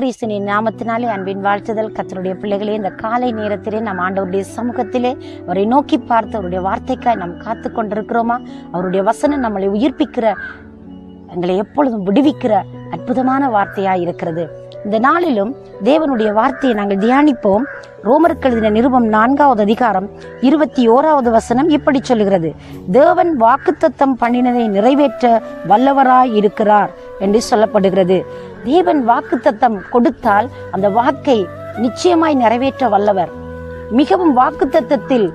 கிறிஸ்துவின் நாமத்தினாலே அன்பின் வாழ்த்துதல். கர்த்தருடைய பிள்ளைகளே, இந்த காலை நேரத்திலே நம் ஆண்டவருடைய சமூகத்திலே அவரை நோக்கி பார்த்து அவருடைய வார்த்தைக்காய் நாம் காத்து கொண்டிருக்கிறோமா? அவருடைய வசனம் நம்மளை உயிர்ப்பிக்கிற, எங்களை எப்பொழுதும் விடுவிக்கிற அற்புதமான வார்த்தையாய் இருக்கிறது. இந்த நாளிலும் தேவனுடைய வார்த்தையை நாங்கள் தியானிப்போம். ரோமருக்கு எழுதின நிருபம் 4வது அதிகாரம் 21வது வசனம் இப்படி சொல்லுகிறது: தேவன் வாக்குத்தத்தம் பண்ணினதை நிறைவேற்ற வல்லவராய் இருக்கிறார் என்று சொல்லப்படுகிறது. தேவன் வாக்குத்தத்தம் கொடுத்தால் அந்த வாக்கை நிச்சயமாய் நிறைவேற்ற வல்லவர். மிகவும் வாக்குத்தத்தத்தில்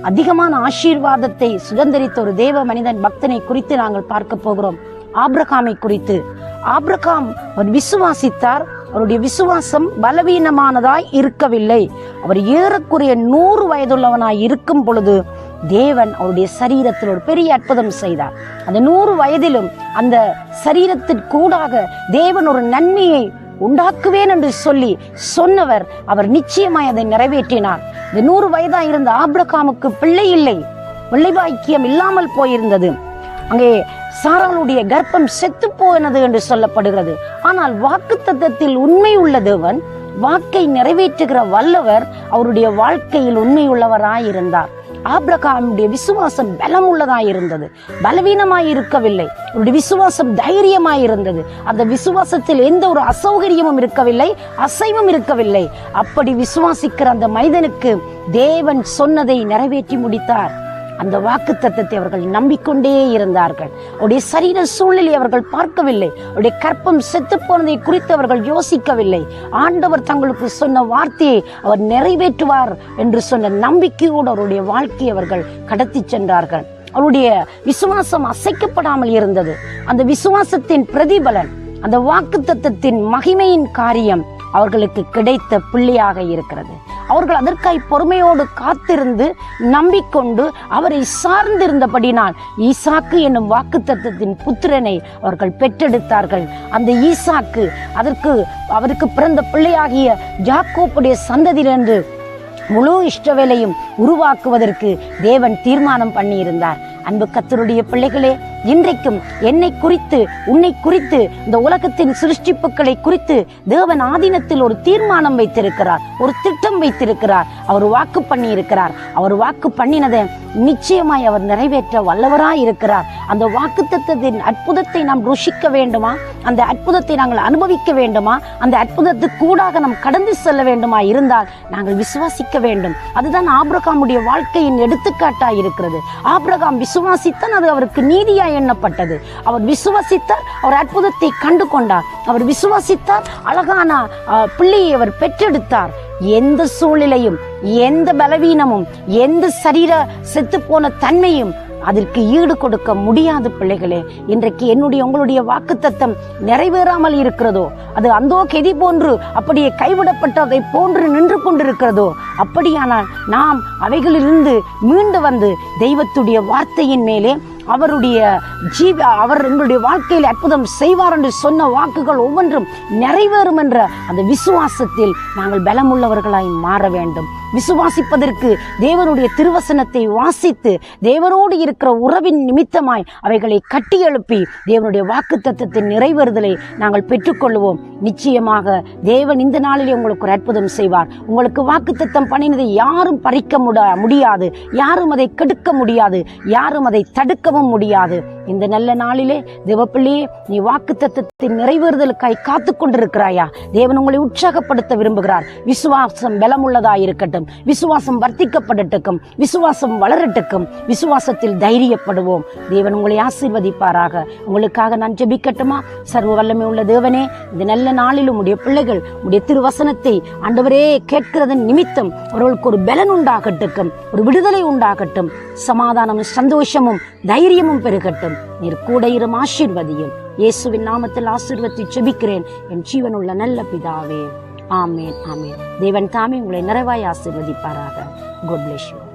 அதிகமான ஆசீர்வாதத்தை சுதந்திரித்த ஒரு தேவ மனிதன் பக்தனை குறித்து நாங்கள் பார்க்க போகிறோம். ஆபிரகாமை குறித்து. ஆபிரகாம் அவர் விசுவாசித்தார். அவருடைய விசுவாசம் பலவீனமானதாய் இருக்கவில்லை. அவர் ஏறக்குறைய 100 வயதுள்ளவனாய் இருக்கும் பொழுது தேவன் அவருடைய சரீரத்தில் ஒரு பெரிய அற்புதம் செய்தார். அந்த 100 வயதிலும் அந்த சரீரத்திற்கூடாக தேவன் ஒரு நன்மையை உண்டாக்குவேன் என்று சொல்லி சொன்னவர், அவர் நிச்சயமாய் அதை நிறைவேற்றினார். இந்த 100 வயதாய் இருந்த ஆபிரகாமுக்கு பிள்ளை இல்லை, பிள்ளை பாக்கியம் இல்லாமல் போயிருந்தது. அங்கே சாராளுடைய கர்ப்பம் செத்து போனது என்று சொல்லப்படுகிறது. ஆனால் வாக்குத்தத்தத்தில் உண்மை உள்ள தேவன், வாக்கை நிறைவேற்றுகிற வல்லவர், அவருடைய வாழ்க்கையில் உண்மை உள்ளவராயிருந்தார். ஆபிரகாமுடைய விசுவாசம் பலம் உள்ளதாய் இருந்தது, பலவீனமாய் இருக்கவில்லை. அவருடைய விசுவாசம் தைரியமாய் இருந்தது. அந்த விசுவாசத்தில் எந்த ஒரு அசௌகரியமும் இருக்கவில்லை, அசைவும் இருக்கவில்லை. அப்படி விசுவாசிக்கிற அந்த மனிதனுக்கு தேவன் சொன்னதை நிறைவேற்றி முடித்தார். அந்த வாக்குத்தத்தத்தை அவர்கள் நம்பிக்கொண்டே இருந்தார்கள். அவருடைய சரீர சூழ்நிலை அவர்கள் பார்க்கவில்லை. அவருடைய கற்பம் செத்து போனதை குறித்து அவர்கள் யோசிக்கவில்லை. ஆண்டவர் தங்களுக்கு சொன்ன வார்த்தையை அவர் நிறைவேற்றுவார் என்று சொன்ன நம்பிக்கையோடு அவருடைய வாழ்க்கையை அவர்கள் கடத்தி சென்றார்கள். அவருடைய விசுவாசம் அசைக்கப்படாமல் இருந்தது. அந்த விசுவாசத்தின் பிரதிபலன், அந்த வாக்குத்தத்தத்தின் மகிமையின் காரியம் அவர்களுக்கு கிடைத்த பிள்ளையாக இருக்கிறது. அவர்கள் அதற்காய் பொறுமையோடு காத்திருந்து நம்பிக்கொண்டு அவரை சார்ந்திருந்தபடினால் ஈசாக்கு என்னும் வாக்குத்தத்தத்தின் புத்திரனை அவர்கள் பெற்றெடுத்தார்கள். அந்த ஈசாக்கு அவருக்கு பிறந்த பிள்ளையாகிய யாக்கோப்புடைய சந்ததியிலிருந்து முழு இஸ்ரவேலையும் உருவாக்குவதற்கு தேவன் தீர்மானம் பண்ணியிருந்தார். அன்பு கர்த்தருடைய பிள்ளைகளே, இன்றைக்கும் என்னை குறித்து, உன்னை குறித்து, இந்த உலகத்தின் சிருஷ்டிப்புகளை குறித்து தேவன் ஆதீனத்தில் ஒரு தீர்மானம் வைத்திருக்கிறார், ஒரு திட்டம் வைத்திருக்கிறார். அவர் வாக்கு பண்ணி இருக்கிறார். அவர் வாக்கு பண்ணினதை நிச்சயமாய் அவர் நிறைவேற்ற வல்லவராய் இருக்கிறார். அந்த வாக்குத்தத்தத்தின் அற்புதத்தை நாம் ருசிக்க வேண்டுமா? அந்த அற்புதத்தை நாங்கள் அனுபவிக்க வேண்டுமா? அந்த அற்புதத்துக்கூடாக நாம் கடந்து செல்ல வேண்டுமா? இருந்தால் நாங்கள் விசுவாசிக்க வேண்டும். அதுதான் ஆபிரகாமுடைய வாழ்க்கையின் எடுத்துக்காட்டாய் இருக்கிறது. ஆபிரகாம் விசுவாசித்தான், அது அவருக்கு நீதியாய் எண்ணப்பட்டது. அவர் விசுவாசித்தார், அவர் அற்புதத்தை கண்டு கொண்டார். அவர் விசுவாசித்தார், அழகான பிள்ளையை அவர் பெற்றெடுத்தார். எந்த சூழ்நிலையும், எந்த பலவீனமும், எந்த சரீர செத்து போன தன்மையும் அதற்கு ஈடு கொடுக்க முடியாது. பிள்ளைகளே, இன்றைக்கு என்னுடைய உங்களுடைய வாக்குத்தத்தம் நிறைவேறாமல் இருக்கிறதோ, அது அந்தோ கெதி போன்று அப்படியே கைவிடப்பட்டதை போன்று நின்று கொண்டிருக்கிறதோ, அப்படியானால் நாம் அவைகளிலிருந்து மீண்டு வந்து தெய்வத்துடைய வார்த்தையின் மேலே அவர் எங்களுடைய வாழ்க்கையில் அற்புதம் செய்வார் என்று சொன்ன வாக்குகள் ஒவ்வொன்றும் நிறைவேறும் என்ற அந்த விசுவாசத்தில் நாங்கள் பலமுள்ளவர்களாய் மாற வேண்டும். விசுவாசிப்பதற்கு தேவனுடைய திருவசனத்தை வாசித்து தேவனோடு இருக்கிற உறவின் நிமித்தமாய் அவைகளை கட்டி எழுப்பி தேவனுடைய வாக்குத்தத்தத்தின் நிறைவேறுதலை நாங்கள் பெற்றுக்கொள்வோம். நிச்சயமாக தேவன் இந்த நாளிலே உங்களுக்கு ஒரு அற்புதம் செய்வார். உங்களுக்கு வாக்குத்தத்தம் பண்ணினதை யாரும் பறிக்க முடியாது, யாரும் அதை கெடுக்க முடியாது, யாரும் அதை தடுக்கவும் முடியாது. இந்த நல்ல நாளிலே தேவப்பிள்ளையே, நீ வாக்குத்தத்தத்தின் நிறைவேறுதலுக்காய் காத்து கொண்டிருக்கிறாயா? தேவன் உங்களை உற்சாகப்படுத்த விரும்புகிறார். விசுவாசம் பலமுள்ளதாய் இருக்கட்டும், விசுவாசம் வர்த்திக்கப்படட்டும், விசுவாசம் வளரட்டும், விசுவாசத்தில் தைரியப்படுவோம். தேவன் உங்களை ஆசீர்வதிப்பாராக. உங்களுக்காக நான் ஜெபிக்கட்டுமா? சர்வ வல்லமை உள்ள தேவனே, இந்த நல்ல நாளிலும் உடைய பிள்ளைகள் உடைய திருவசனத்தை ஆண்டவரே கேட்கிறதன் நிமித்தம் அவர்களுக்கு ஒரு பலன் உண்டாகட்டும், ஒரு விடுதலை உண்டாகட்டும், சமாதானமும் சந்தோஷமும் தைரியமும் பெருகட்டும். நீர் கூட இரும், ஆசீர்வதியும். இயேசுவின் நாமத்தில் ஆசீர்வதித்து ஜெபிக்கிறேன் என் ஜீவனுள்ள நல்ல பிதாவே. ஆமேன், ஆமேன். தேவன் தாமே உங்களை நிறைவாய் ஆசீர்வதிப்பாராக. God bless you.